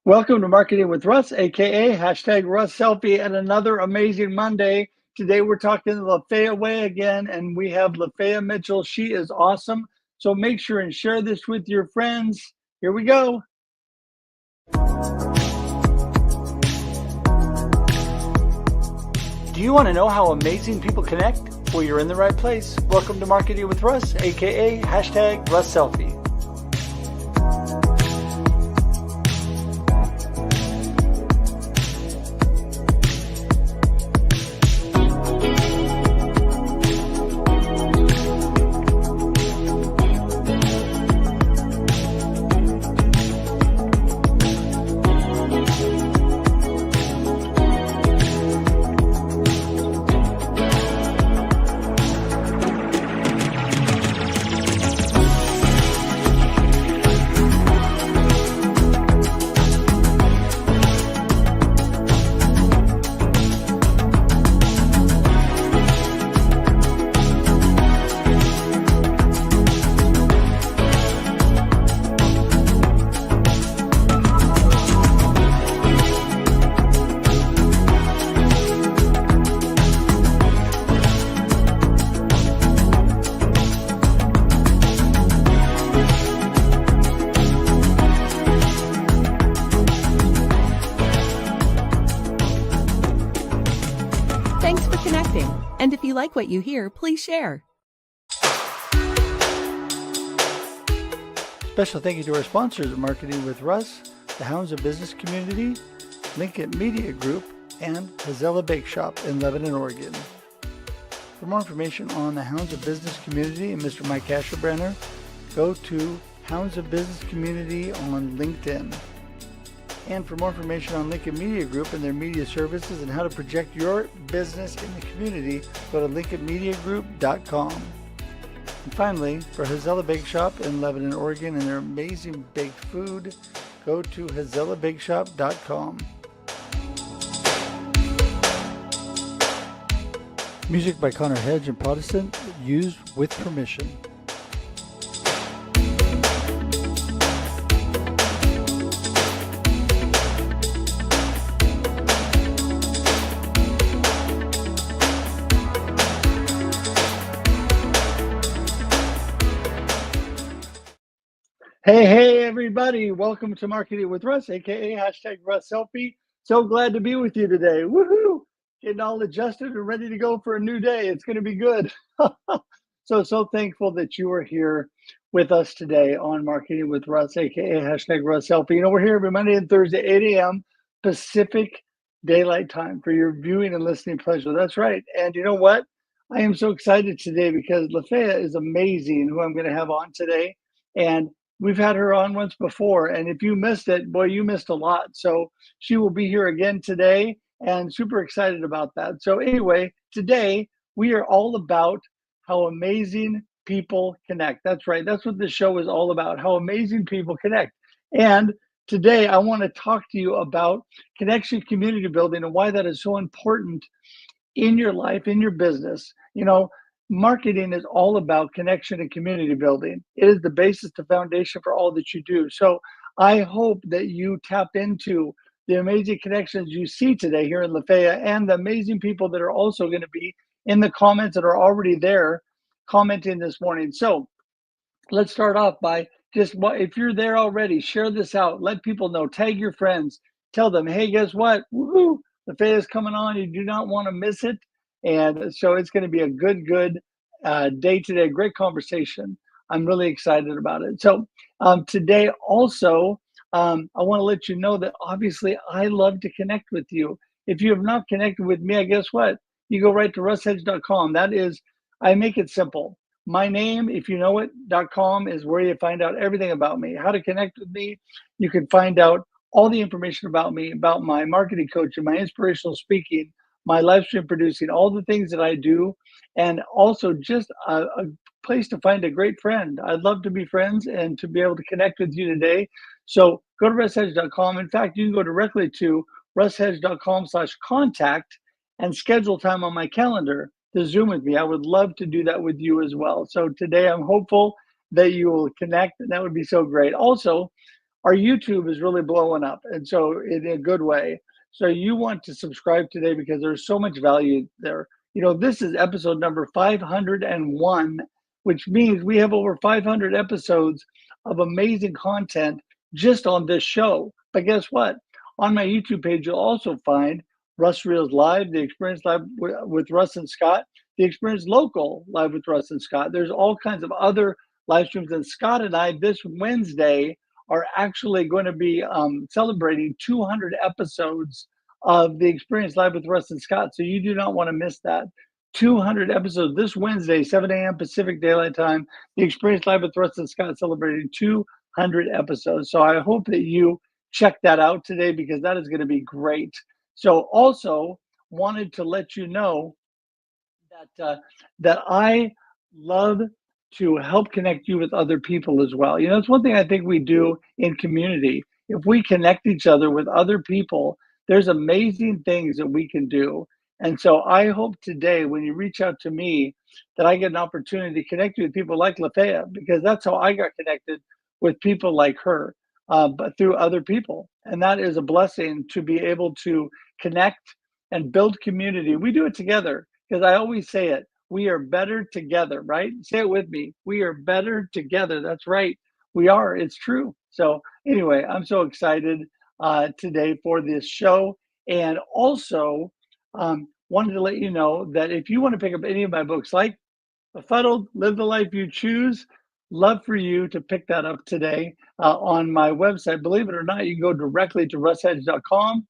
Welcome to Marketing with Russ, aka hashtag Russ Selfie, and another amazing Monday. Today we're talking the Lafaya Way again, and we have Lafaya Mitchell. She is awesome. So make sure and share this with your friends. Here we go. Do you want to know how amazing people connect? Well, you're in the right place. Welcome to Marketing with Russ, aka hashtag Russ Selfie. Thanks for connecting. And if you like what you hear, please share. Special thank you to our sponsors at Marketing with Russ, the Hounds of Business Community, Lincoln Media Group, and Hazella Bake Shop in Lebanon, Oregon. For more information on the Hounds of Business Community and Mr. Mike Asherbrenner, go to Hounds of Business Community on LinkedIn. And for more information on Lincoln Media Group and their media services and how to project your business in the community, go to lincolnmediagroup.com. And finally, for Hazella Bake Shop in Lebanon, Oregon, and their amazing baked food, go to hazellabakeshop.com. Music by Connor Hedge and Protestant, used with permission. Hey, everybody. Welcome to Marketing with Russ, aka hashtag Russ Selfie. So glad to be with you today. Woohoo! Getting all adjusted and ready to go for a new day. It's going to be good. So thankful that you are here with us today on Marketing with Russ, aka hashtag Russ Selfie. You know, we're here every Monday and Thursday, 8 a.m. Pacific Daylight Time for your viewing and listening pleasure. That's right. And you know what? I am so excited today because Lafaya is amazing, who I'm going to have on today. And we've had her on once before, and if you missed it, boy, you missed a lot. So she will be here again today, and super excited about that. So anyway, today we are all about how amazing people connect. That's right. That's what this show is all about, how amazing people connect. And today I want to talk to you about connection community building and why that is so important in your life, in your business. You know, marketing is all about connection and community building. It is the basis, the foundation for all that you do. So I hope that you tap into the amazing connections you see today here in Lafaya and the amazing people that are also going to be in the comments that are already there commenting this morning. So let's start off by just, if you're there already, share this out. Let people know. Tag your friends. Tell them, hey, guess what? Woohoo! Lafaya is coming on. You do not want to miss it. And so it's going to be a good day today. Great conversation. I'm really excited about it. So today also, I want to let you know that obviously I love to connect with you. If you have not connected with me, I guess what? You go right to russhedge.com. That is, I make it simple. My name, if you know it.com is where you find out everything about me, how to connect with me. You can find out all the information about me, about my marketing coaching, my inspirational speaking, my live stream producing, all the things that I do, and also just a place to find a great friend. I'd love to be friends and to be able to connect with you today. So go to russhedge.com. In fact, you can go directly to russhedge.com/contact and schedule time on my calendar to Zoom with me. I would love to do that with you as well. So today I'm hopeful that you will connect, and that would be so great. Also, our YouTube is really blowing up, and so in a good way. So you want to subscribe today because there's so much value there. This is episode number 501, which means we have over 500 episodes of amazing content just on this show. But guess what? On my YouTube page, you'll also find Russ Reels Live, the Experience Live with Russ and Scott, the Experience Local Live with Russ and Scott. There's all kinds of other live streams. And Scott and I this Wednesday are actually going to be celebrating 200 episodes of the Experience Live with Russ and Scott. So you do not want to miss that. 200 episodes this Wednesday, 7 a.m. Pacific Daylight Time. The Experience Live with Russ and Scott celebrating 200 episodes. So I hope that you check that out today because that is going to be great. So also wanted to let you know that I love to help connect you with other people as well. It's one thing I think we do in community. If we connect each other with other people, there's amazing things that we can do. And so I hope today, when you reach out to me, that I get an opportunity to connect you with people like Lafaya, because that's how I got connected with people like her, but through other people. And that is a blessing to be able to connect and build community. We do it together because I always say it. We are better together, right? Say it with me. We are better together. That's right. We are. It's true. So anyway, I'm so excited today for this show. And also wanted to let you know that if you want to pick up any of my books, like Befuddled, Live the Life You Choose, love for you to pick that up today on my website. Believe it or not, you can go directly to russhedge.com.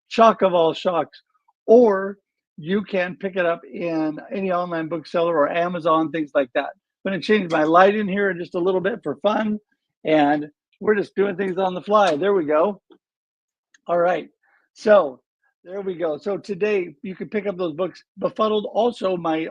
Shock of all shocks. Or you can pick it up in any online bookseller or Amazon, things like that. I'm going to change my light in here just a little bit for fun. And we're just doing things on the fly. There we go. All right. So there we go. So today you can pick up those books. Befuddled, also my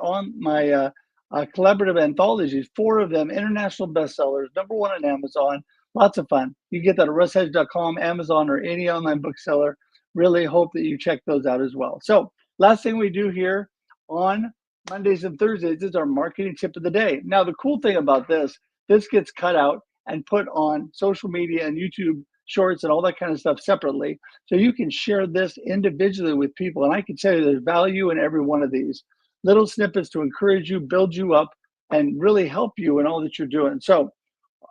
collaborative anthologies, 4 of them, international bestsellers, #1 on Amazon. Lots of fun. You get that at russhedge.com, Amazon, or any online bookseller. Really hope that you check those out as well. So last thing we do here on Mondays and Thursdays is our marketing tip of the day. Now, the cool thing about this gets cut out and put on social media and YouTube shorts and all that kind of stuff separately. So you can share this individually with people. And I can tell you there's value in every one of these little snippets to encourage you, build you up, and really help you in all that you're doing. So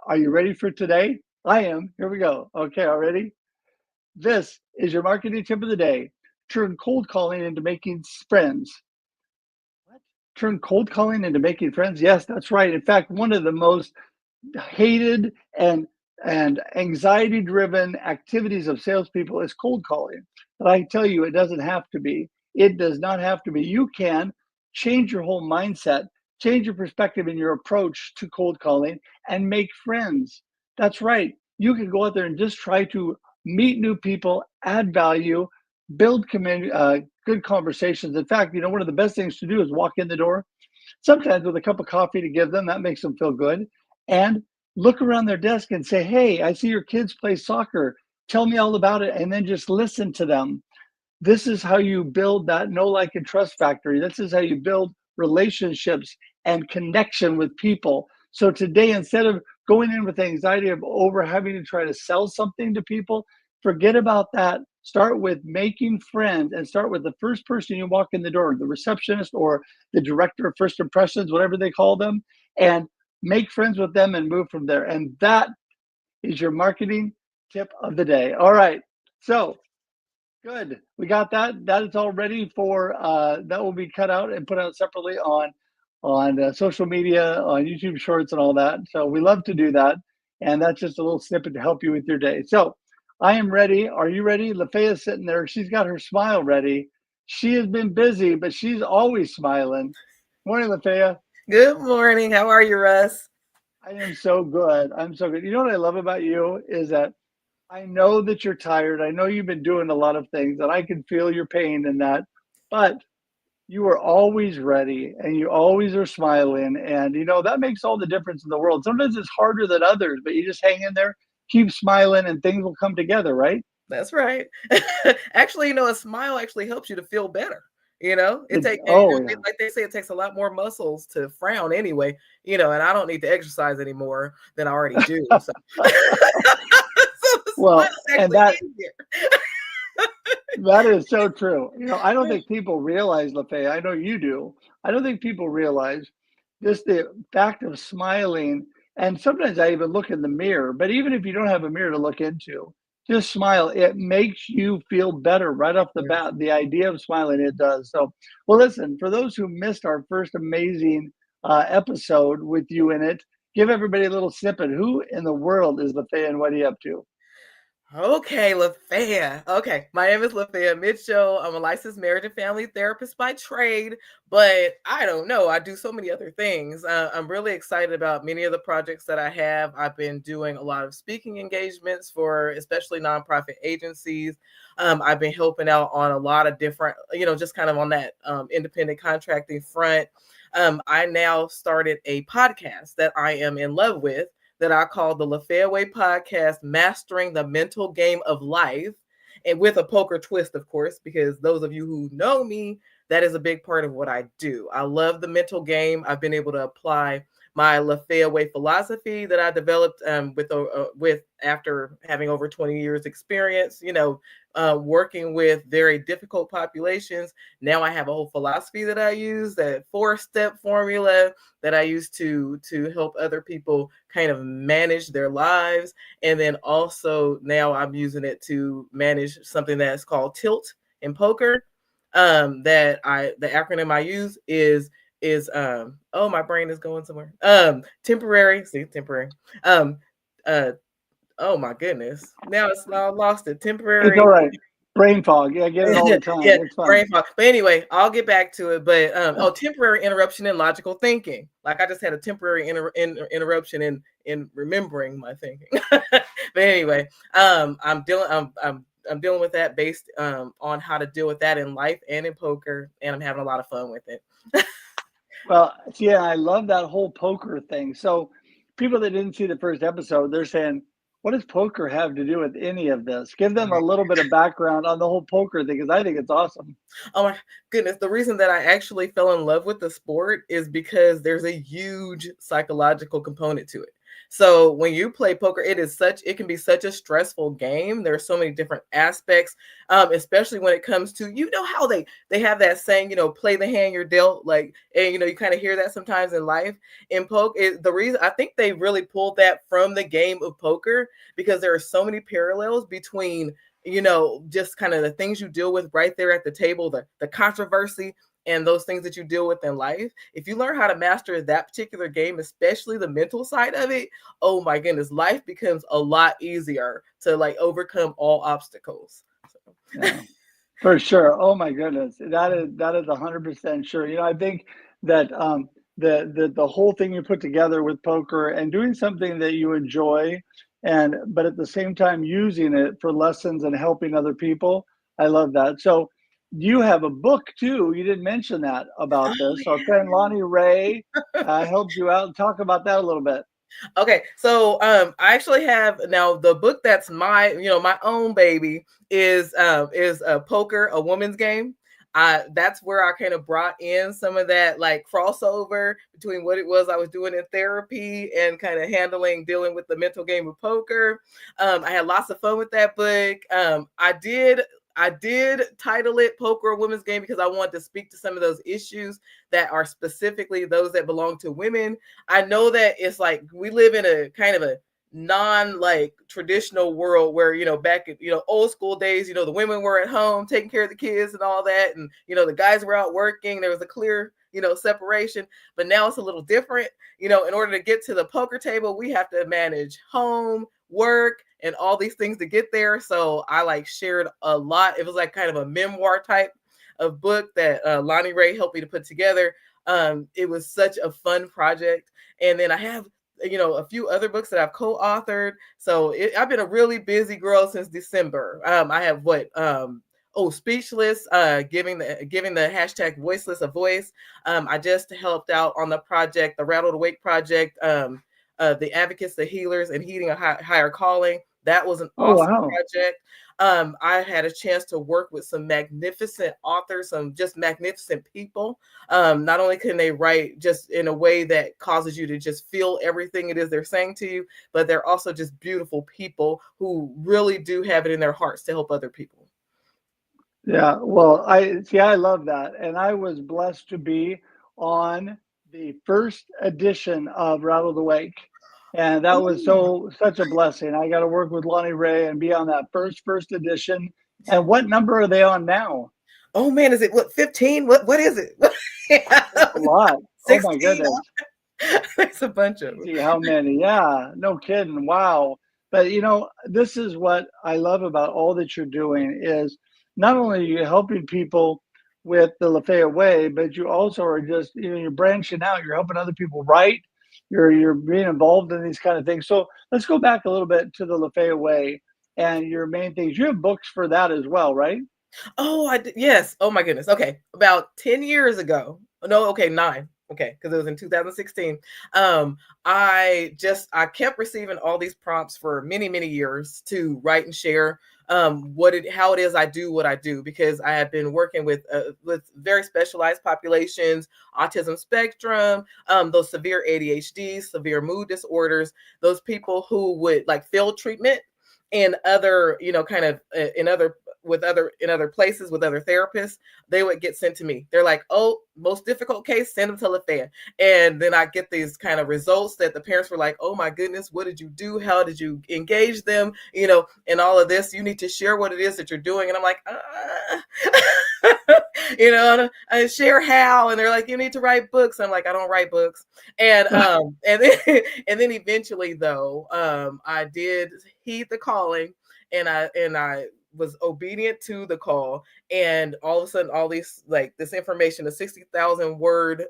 are you ready for today? I am. Here we go. Okay, already? This is your marketing tip of the day. Turn cold calling into making friends. What? Turn cold calling into making friends? Yes, that's right. In fact, one of the most hated and anxiety driven activities of salespeople is cold calling. But I tell you, it doesn't have to be. It does not have to be. You can change your whole mindset, change your perspective and your approach to cold calling, and make friends. That's right. You can go out there and just try to meet new people, add value, build good conversations. In fact, one of the best things to do is walk in the door, sometimes with a cup of coffee to give them. That makes them feel good. And look around their desk and say, hey, I see your kids play soccer. Tell me all about it. And then just listen to them. This is how you build that know, like, and trust factory. This is how you build relationships and connection with people. So today, instead of going in with the anxiety of over having to try to sell something to people, forget about that. Start with making friends and start with the first person you walk in the door, the receptionist or the director of first impressions, whatever they call them, and make friends with them and move from there. And that is your marketing tip of the day. All right. So good. We got that. That is all ready for, that will be cut out and put out separately on social media, on YouTube Shorts and all that. So we love to do that. And that's just a little snippet to help you with your day. So I am ready. Are you ready? Lafaya's sitting there. She's got her smile ready. She has been busy, but she's always smiling. Morning, Lafaya. Good morning. How are you, Russ? I am so good. I'm so good. You know what I love about you is that I know that you're tired. I know you've been doing a lot of things, and I can feel your pain in that. But you are always ready, and you always are smiling, and that makes all the difference in the world. Sometimes it's harder than others, but you just hang in there, keep smiling, and things will come together, right? That's right. Actually, a smile actually helps you to feel better. It takes, Oh yeah. like they say, it takes a lot more muscles to frown anyway. And I don't need to exercise anymore than I already do. So. Smile's Well, and actually easier. that is so true. I don't think people realize, Lafayette, I know you do. I don't think people realize just the fact of smiling. And sometimes I even look in the mirror, but even if you don't have a mirror to look into, just smile. It makes you feel better right off the Yes. bat. The idea of smiling, it does. So, well, listen, for those who missed our first amazing episode with you in it, give everybody a little snippet. Who in the world is Lafayette and what are you up to? Okay, Lafaya. Okay, my name is Lafaya Mitchell. I'm a licensed marriage and family therapist by trade, but I don't know. I do so many other things. I'm really excited about many of the projects that I have. I've been doing a lot of speaking engagements for especially nonprofit agencies. I've been helping out on a lot of different, just kind of on that independent contracting front. I now started a podcast that I am in love with that I call the Lafaya Way podcast, Mastering the Mental Game of Life, and with a poker twist, of course, because those of you who know me, that is a big part of what I do. I love the mental game. I've been able to apply my Lafaya Way philosophy that I developed with after having over 20 years experience, working with very difficult populations. Now I have a whole philosophy that I use, that 4-step formula that I use to help other people kind of manage their lives. And then also now I'm using it to manage something that's called tilt in poker. The acronym I use is oh, my brain is going somewhere. Temporary. Um uh oh my goodness. Now it's now lost it. It's all Temporary. right. Brain fog. Yeah, I get it all the time. Yeah, It's fine. brain fog. But anyway, I'll get back to it. But temporary interruption in logical thinking. Like I just had a temporary interruption in remembering my thinking. But anyway, I'm dealing with that based on how to deal with that in life and in poker, and I'm having a lot of fun with it. Well, yeah, I love that whole poker thing. So, people that didn't see the first episode, they're saying, "What does poker have to do with any of this?" Give them a little bit of background on the whole poker thing because I think it's awesome. Oh my goodness. The reason that I actually fell in love with the sport is because there's a huge psychological component to it. So when you play poker, it can be such a stressful game. There's so many different aspects, especially when it comes to, how they have that saying, play the hand you're dealt, like, and you kind of hear that sometimes in life. In poker, the reason I think they really pulled that from the game of poker, because there are so many parallels between just kind of the things you deal with right there at the table, the controversy and those things that you deal with in life. If you learn how to master that particular game, especially the mental side of it, oh my goodness, life becomes a lot easier to like overcome all obstacles. So. Yeah, for sure. Oh my goodness, that is 100% sure. I think that the whole thing you put together with poker and doing something that you enjoy, and but at the same time using it for lessons and helping other people. I love that. So you have a book too. You didn't mention that Oh about this. So our yeah. friend Lonnie Ray helped you out. Talk about that a little bit. Okay, so I actually have now the book that's my own baby is Poker, a Woman's Game. That's where I kind of brought in some of that like crossover between what it was I was doing in therapy and kind of dealing with the mental game of poker. I had lots of fun with that book. I did title it Poker, a Woman's Game because I wanted to speak to some of those issues that are specifically those that belong to women. I know that it's like we live in a kind of a non like traditional world where back in old school days, the women were at home taking care of the kids and all that, and the guys were out working. There was a clear separation, but now it's a little different. In order to get to the poker table, we have to manage home, work, and all these things to get there. So I like shared a lot. It was like kind of a memoir type of book that Lonnie Ray helped me to put together. It was such a fun project. And then I have a few other books that I've co-authored. So I've been a really busy girl since December. I have Speechless, giving the hashtag voiceless a voice. I just helped out on the project, the Rattle to Wake project, the Advocates, the Healers, and Heeding a Higher Calling. That was an Oh, awesome wow. project. I had a chance to work with some magnificent authors, some just magnificent people. Not only can they write just in a way that causes you to just feel everything it is they're saying to you, but they're also just beautiful people who really do have it in their hearts to help other people. Yeah, well, I see, I love that. And I was blessed to be on the first edition of Rattle the Wake. And that was Oh, such a blessing. I got to work with Lonnie Ray and be on that first edition. And what number are they on now? oh man, is it what 15? What is it? It's a lot. Oh my 16. goodness. There's a bunch of them. Crazy how many. Yeah, no kidding. Wow. But this is what I love about all that you're doing is not only are you helping people with the Lafaya Way, but you also are just, you're branching out, you're helping other people write, you're being involved in these kind of things. So let's go back a little bit to the Lafaya Way and your main things. You have books for that as well, right? Oh, yes. Oh my goodness. Okay, about 10 years ago. No, okay, 9. Okay, because it was in 2016. I kept receiving all these prompts for many years to write and share how it is I do what I do, because I have been working with very specialized populations, autism spectrum, those severe ADHD, severe mood disorders, those people who would like fail treatment in other, kind of in other in other places with other therapists. They would get sent to me. They're like, oh, most difficult case, send them to Lafaya. And then I get these kind of results that the parents were like, oh my goodness, what did you do? How did you engage them? And all of this, you need to share what it is that you're doing. And I'm like, I share how. And they're like, you need to write books. I'm like, I don't write books. And then and then eventually though, I did heed the calling, and I was obedient to the call, and all of a sudden all these, like, this information, a 60,000 word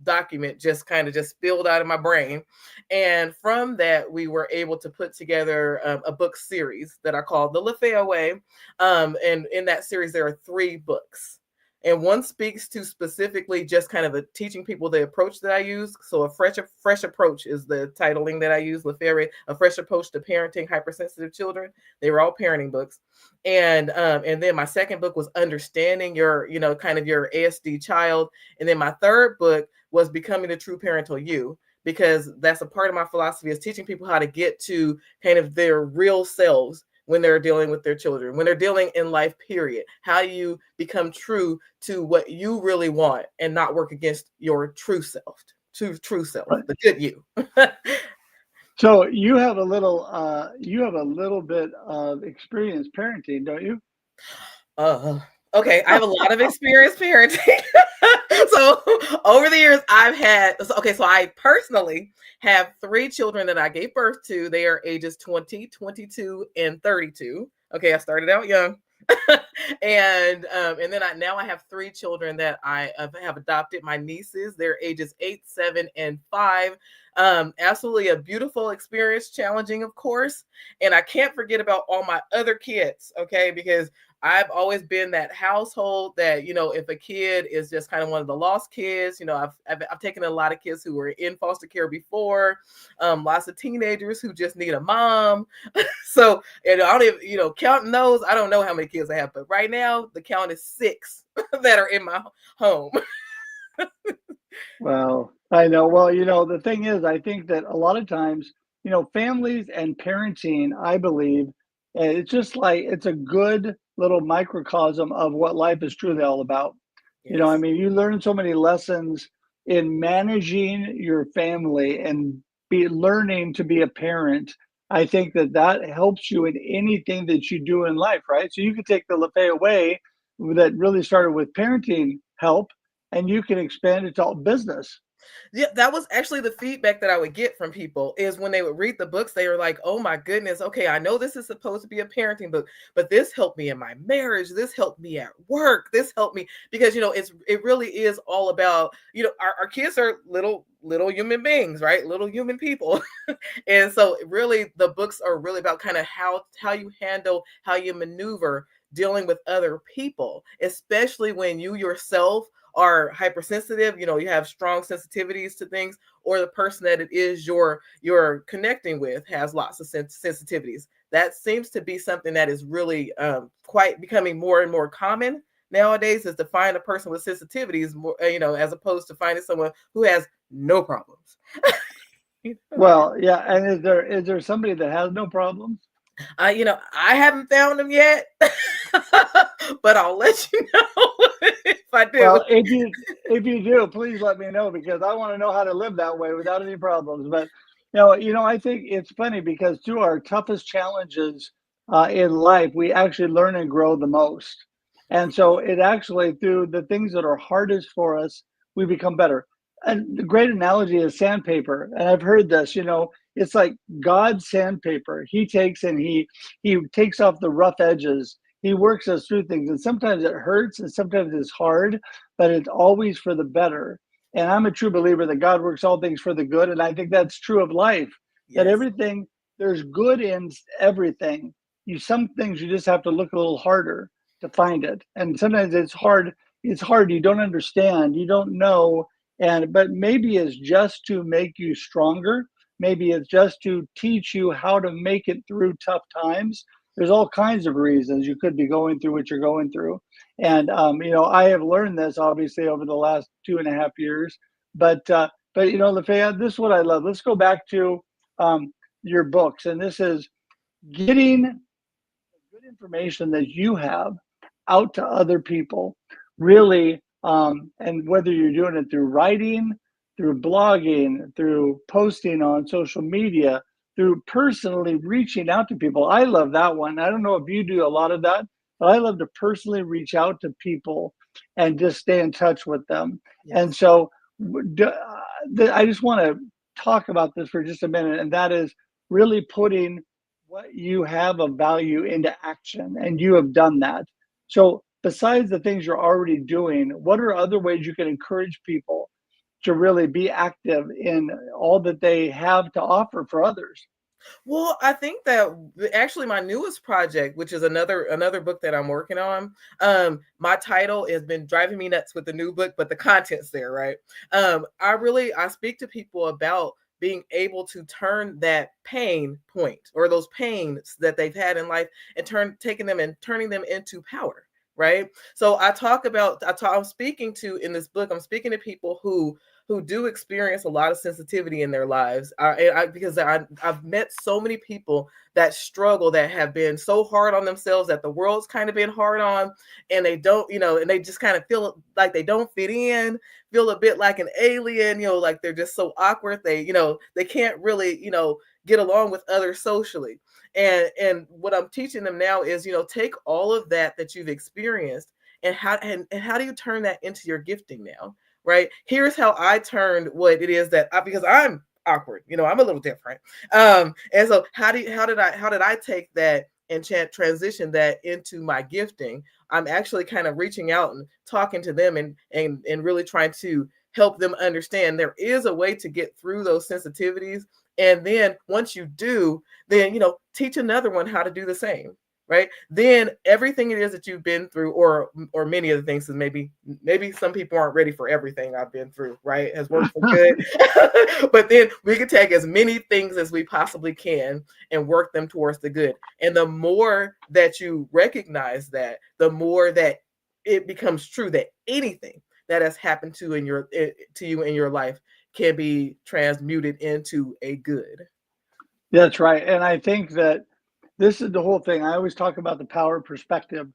document, just kind of just spilled out of my brain. And from that we were able to put together a book series that I called the Lafaya Way. And in that series there are 3 books, and one speaks to specifically just kind of teaching people the approach that I use. So a fresh approach is the titling that I use. Lafaya, a fresh approach to parenting hypersensitive children. They were all parenting books. And then my second book was understanding your, kind of your ASD child. And then my third book was becoming the true parental you, because that's a part of my philosophy, is teaching people how to get to kind of their real selves when they're dealing with their children, when they're dealing in life, period. How you become true to what you really want and not work against your true self, true self, Right. the good you. So you have a little bit of experience parenting, don't you? Uh, okay, I have a lot of experience parenting. So over the years, so I personally have 3 children that I gave birth to. They are ages 20, 22, and 32. Okay, I started out young. And then I have 3 children that I have adopted, my nieces. They're ages 8, 7, and 5. Absolutely a beautiful experience, challenging, of course. And I can't forget about all my other kids, okay? Because I've always been that household that, if a kid is just kind of one of the lost kids, I've taken a lot of kids who were in foster care before, lots of teenagers who just need a mom. So, I don't even, counting those, I don't know how many kids I have, but right now the count is 6 that are in my home. Well, I know. Well, the thing is, I think that a lot of times, families and parenting, I believe, it's just like it's a good little microcosm of what life is truly all about. I Yes. mean, you learn so many lessons in managing your family and be learning to be a parent. I think that that helps you in anything that you do in life, right? So you could take the Lafayette way that really started with parenting help, and you can expand it to all business. Yeah, that was actually the feedback that I would get from people, is when they would read the books, they were like, "Oh my goodness, okay, I know this is supposed to be a parenting book, but this helped me in my marriage. This helped me at work. This helped me," because it really is all about, our kids are little human beings, right? Little human people. And so really the books are really about kind of how you handle, how you maneuver dealing with other people, especially when you yourself are hypersensitive, you have strong sensitivities to things, or the person that it is you're connecting with has lots of sensitivities. That seems to be something that is really quite becoming more and more common nowadays, is to find a person with sensitivities more, as opposed to finding someone who has no problems. You know? Well, yeah, and is there somebody that has no problems? I haven't found them yet, but I'll let you know if I do. Well, if you do, please let me know because I want to know how to live that way without any problems. But I think it's funny because through our toughest challenges in life, we actually learn and grow the most. And so it actually through the things that are hardest for us, we become better. And the great analogy is sandpaper. And I've heard this, it's like God's sandpaper. He takes and he takes off the rough edges. He works us through things, and sometimes it hurts, and sometimes it's hard, but it's always for the better. And I'm a true believer that God works all things for the good. And I think that's true of life, that Yes. everything, there's good in everything. Some things you just have to look a little harder to find it. And sometimes it's hard. It's hard. You don't understand. You don't know. But maybe it's just to make you stronger. Maybe it's just to teach you how to make it through tough times. There's all kinds of reasons you could be going through what you're going through. And I have learned this obviously over the last 2.5 years. Lafayette, this is what I love. Let's go back to your books, and this is getting good information that you have out to other people, really. And whether you're doing it through writing, through blogging, through posting on social media, through personally reaching out to people. I love that one. I don't know if you do a lot of that, but I love to personally reach out to people and just stay in touch with them. And Yes. so I just want to talk about this for just a minute, and that is really putting what you have of value into action. And you have done that. So, besides the things you're already doing, what are other ways you can encourage people to really be active in all that they have to offer for others? Well, I think that actually my newest project, which is another book that I'm working on, my title has been driving me nuts with the new book, but the content's there, right? I speak to people about being able to turn that pain point or those pains that they've had in life and taking them and turning them into power. Right. So I'm speaking to in this book, I'm speaking to people who do experience a lot of sensitivity in their lives. Because I've met so many people that struggle, that have been so hard on themselves, that the world's kind of been hard on, and they don't, and they just kind of feel like they don't fit in, feel a bit like an alien, like they're just so awkward. They can't really, get along with others socially. And what I'm teaching them now is, take all of that you've experienced, and how do you turn that into your gifting now? Right? Here's how I turned what it is because I'm awkward, I'm a little different. And so how did I take that and transition that into my gifting? I'm actually kind of reaching out and talking to them and really trying to help them understand there is a way to get through those sensitivities. And then once you do, then teach another one how to do the same. Right? Then everything it is that you've been through, or many of the things, is maybe some people aren't ready for everything I've been through, right? Has worked for good. But then we can take as many things as we possibly can and work them towards the good. And the more that you recognize that, the more that it becomes true that anything that has happened to you in your life can be transmuted into a good. That's right. And I think that this is the whole thing. I always talk about the power of perspective.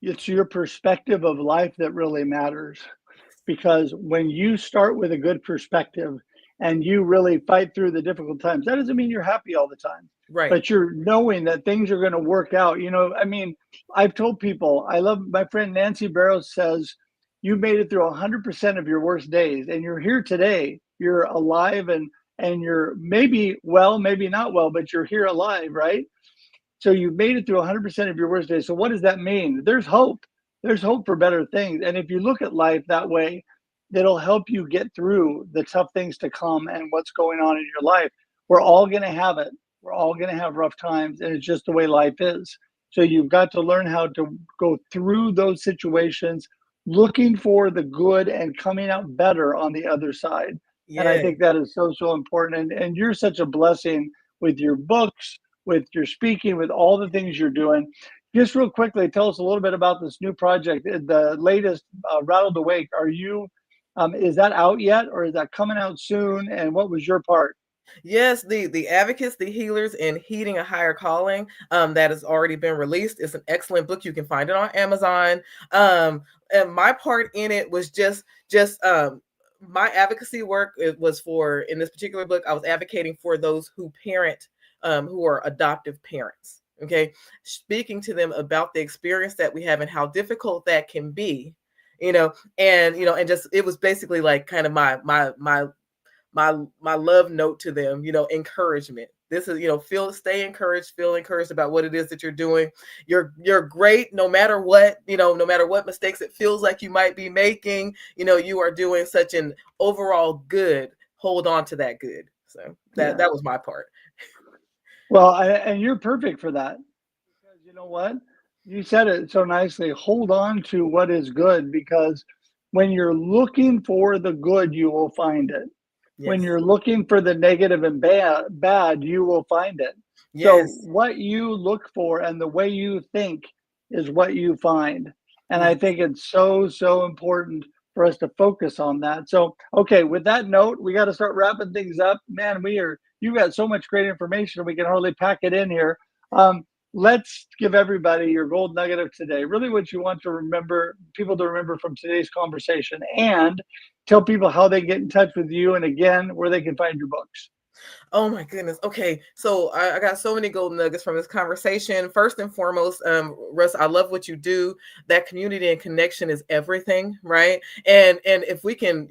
It's your perspective of life that really matters. Because when you start with a good perspective and you really fight through the difficult times, that doesn't mean you're happy all the time, Right. but you're knowing that things are going to work out. I've told people, I love my friend Nancy Barrows says, you made it through 100% of your worst days and you're here today. You're alive and you're maybe well, maybe not well, but you're here alive, right? So you made it through 100% of your worst days. So what does that mean? There's hope. There's hope for better things. And if you look at life that way, that'll help you get through the tough things to come and what's going on in your life. We're all going to have it. We're all going to have rough times, and it's just the way life is. So you've got to learn how to go through those situations, looking for the good and coming out better on the other side. And I Yeah. think that is so, so important. And you're such a blessing with your books, with your speaking, with all the things you're doing. Just real quickly, tell us a little bit about this new project, the latest Rattled Awake. Is that out yet, or is that coming out soon? And what was your part? Yes, the advocates, the healers, and heeding a higher calling. That has already been released. It's an excellent book. You can find it on Amazon. And my part in it was just my advocacy work. It was for, in this particular book, I was advocating for those who parent, who are adoptive parents. Okay, speaking to them about the experience that we have and how difficult that can be. And just it was basically like kind of my love note to them, encouragement. This is, stay encouraged, feel encouraged about what it is that you're doing. You're great no matter what, no matter what mistakes it feels like you might be making, you are doing such an overall good. Hold on to that good. So that Yeah. that was my part. Well, and you're perfect for that because you know what? You said it so nicely. Hold on to what is good because when you're looking for the good, you will find it. When Yes. you're looking for the negative and bad, you will find it. So Yes. what you look for and the way you think is what you find. And I Yes. think it's so, so important for us to focus on that. So, okay, with that note, we got to start wrapping things up. Man, you got so much great information. We can hardly pack it in here. Um, let's give everybody your gold nugget of today, really what you want to remember, people to remember from today's conversation. And tell people how they get in touch with you and again, where they can find your books. Oh my goodness. Okay. So I got so many golden nuggets from this conversation. First and foremost, Russ, I love what you do. That community and connection is everything, right? And if we can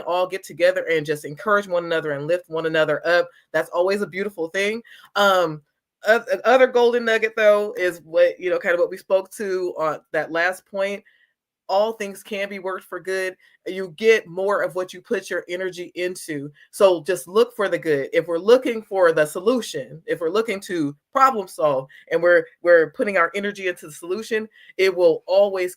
all get together and just encourage one another and lift one another up, that's always a beautiful thing. Other golden nugget though is what, kind of what we spoke to on that last point. All things can be worked for good. You get more of what you put your energy into. So just look for the good. If we're looking for the solution, if we're looking to problem solve and we're putting our energy into the solution, it will always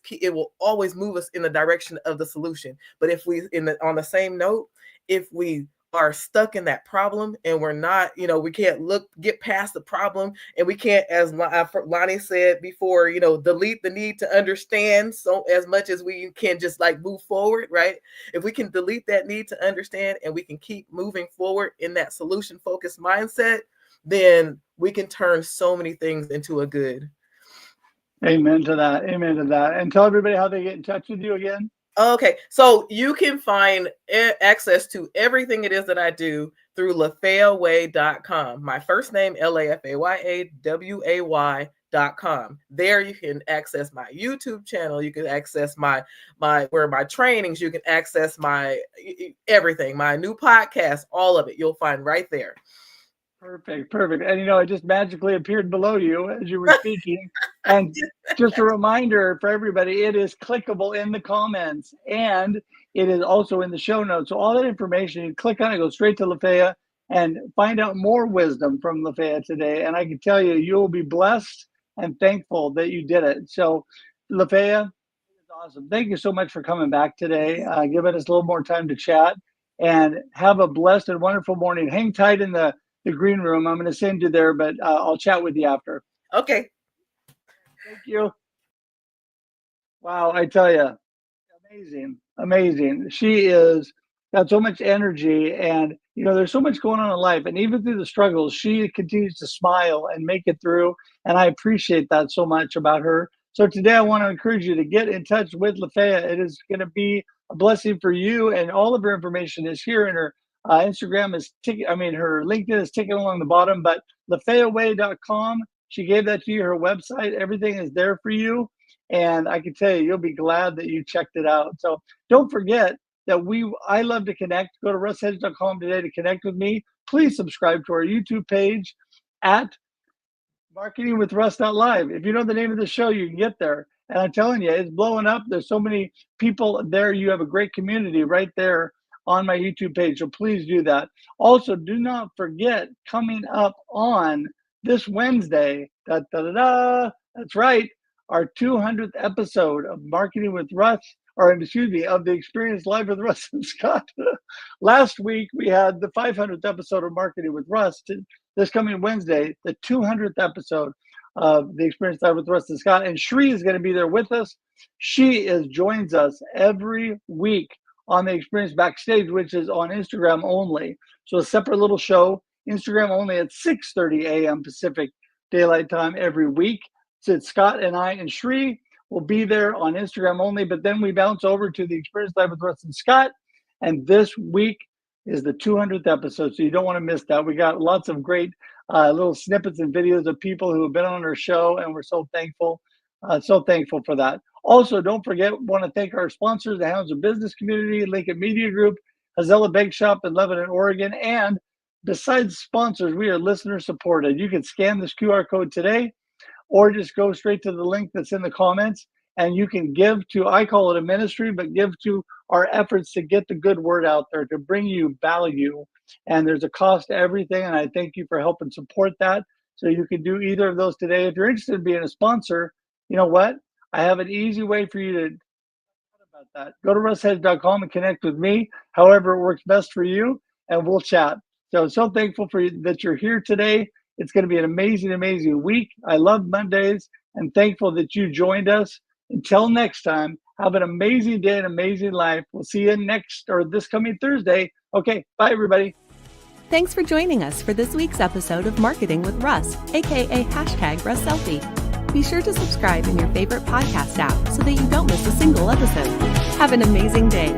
move us in the direction of the solution. But if we on the same note, if we are stuck in that problem and we're not, we can't get past the problem, and we can't, as Lonnie said before, delete the need to understand so as much as we can just like move forward, right? If we can delete that need to understand and we can keep moving forward in that solution focused mindset, then we can turn so many things into a good. Amen to that. Amen to that. And tell everybody how they get in touch with you again. Okay, so you can find access to everything it is that I do through lafayaway.com. My first name, LAFAYAWAY.com. There you can access my YouTube channel. You can access my trainings. You can access my everything, my new podcast, all of it. You'll find right there. Perfect, perfect. And it just magically appeared below you as you were speaking. And just a reminder for everybody, it is clickable in the comments and it is also in the show notes. So all that information, you click on it, go straight to Lafaya and find out more wisdom from Lafaya today. And I can tell you, you will be blessed and thankful that you did it. So Lafaya, it is awesome. Thank you so much for coming back today, giving us a little more time to chat and have a blessed and wonderful morning. Hang tight in the green room. I'm going to send you there, but I'll chat with you after. Okay. Thank you. Wow, I tell you, amazing, amazing. She is got so much energy, and there's so much going on in life, and even through the struggles, she continues to smile and make it through. And I appreciate that so much about her. So today, I want to encourage you to get in touch with Lafaya. It is going to be a blessing for you, and all of her information is here in her Instagram is ticking. I mean, her LinkedIn is ticking along the bottom, but lafayaway.com. She gave that to you. Her website, everything is there for you. And I can tell you, you'll be glad that you checked it out. So don't forget that I love to connect. Go to russhedge.com today to connect with me. Please subscribe to our YouTube page at Marketing with Russ.live. If you know the name of the show, you can get there. And I'm telling you, it's blowing up. There's so many people there. You have a great community right there on my YouTube page. So please do that. Also, do not forget coming up on this Wednesday, da, da, da, da, That's right. Our 200th episode of Marketing with Russ, or excuse me, of the Experience Live with Russ and Scott. Last week, we had the 500th episode of Marketing with Russ. This coming Wednesday, the 200th episode of the Experience Live with Russ and Scott. And Shri is going to be there with us. She joins us every week on the Experience Backstage, which is on Instagram only. So a separate little show, Instagram only at 6:30 a.m. Pacific Daylight Time every week. So Scott and I and Shri will be there on Instagram only, but then we bounce over to the Experience Live with Russ and Scott. And this week is the 200th episode, so you don't want to miss that. We got lots of great little snippets and videos of people who have been on our show, and we're so thankful for that. Also, don't forget, want to thank our sponsors, the Hounds of Business Community, Lincoln Media Group, Hazella Bake Shop in Lebanon, Oregon, and besides sponsors, we are listener supported. You can scan this QR code today, or just go straight to the link that's in the comments, and you can give to, I call it a ministry, but give to our efforts to get the good word out there, to bring you value. And there's a cost to everything, and I thank you for helping support that. So you can do either of those today. If you're interested in being a sponsor, you know what? I have an easy way for you to about that. Go to russhedge.com and connect with me, however it works best for you, and we'll chat. So thankful for you that you're here today. It's going to be an amazing, amazing week. I love Mondays and thankful that you joined us. Until next time, have an amazing day and amazing life. We'll see you this coming Thursday. Okay, bye everybody. Thanks for joining us for this week's episode of Marketing with Russ, aka #RussSelfie. Be sure to subscribe in your favorite podcast app so that you don't miss a single episode. Have an amazing day.